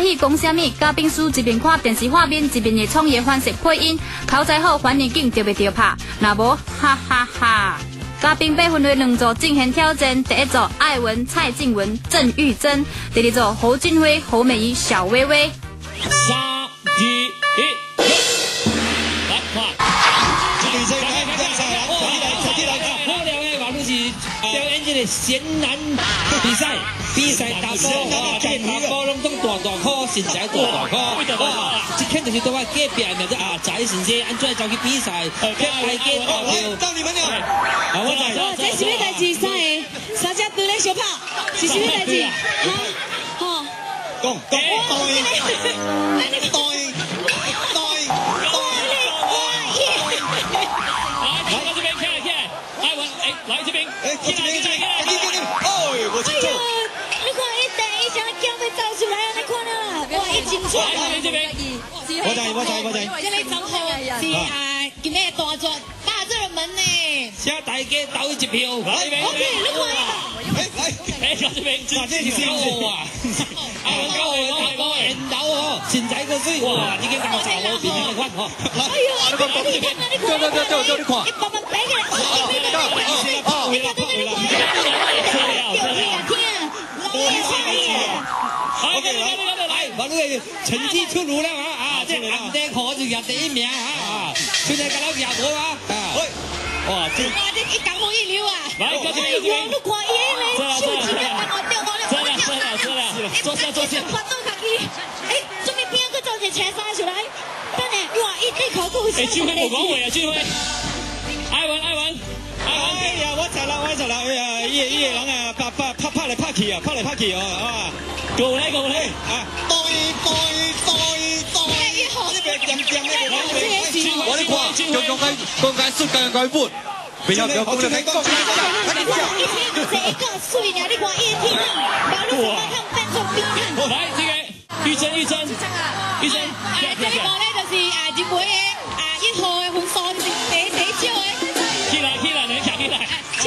戏讲啥物？嘉宾师一边看电视画面，一边会创意翻译配音，口才好，反应紧就袂着拍。若无，哈哈哈！嘉宾被分为2组进行挑战，第一组艾文、蔡静文、郑玉珍，第二组侯俊辉、侯美仪、小薇薇。3、2、1，来看。女生来，好了诶，话都是表演这个显然比赛打波，见打波拢总大颗，身材大颗，哇！这肯定是对我隔壁的这阿仔先生，安怎走去比赛？来到你们了，哇，这是咩代志？三只队咧小跑，是什么代志？哈，讲，来这边，我记住。你看一等一下，脚被走出来，你看了，哇，一进出来。这边，我在。这边张浩是今日大作打这个门呢。请大家投一票，来这边。OK，你看来这边，这是高啊！高人头哦，身材个水哇，你个高潮我变成款哦。哎呦，你看，你看，你看，你慢慢摆个，你看，来，我哋成绩出炉啦啊！即係銀釘可就入第1名啊！算係咁樣入到啦啊！哇！這一港紅一流啊！來，這邊，我看伊咧，手指咧，我掉我了，坐下。發動卡機，準備邊個做隻車曬出來？等下，哇！一口吐血。俊輝冇講話啊，俊輝。艾文。哎呀，我知啦，哎呀，伊個人啊，拍嚟拍去哦，啊，過嚟啊，呢邊掂我哋看，講緊出緊嗰本，比較講得聽講。這個水啊，你看一天啊，把路上看變做冰看。來，這個玉珍，這個咧就是日本嘅1號嘅紅衫是第少嘅。起來，你起來。呢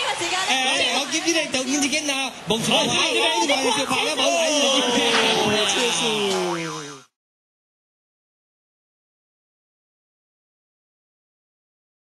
個時間咧，我見你就見自己啊，蒙住我，呢個就拍一冇睇，確實。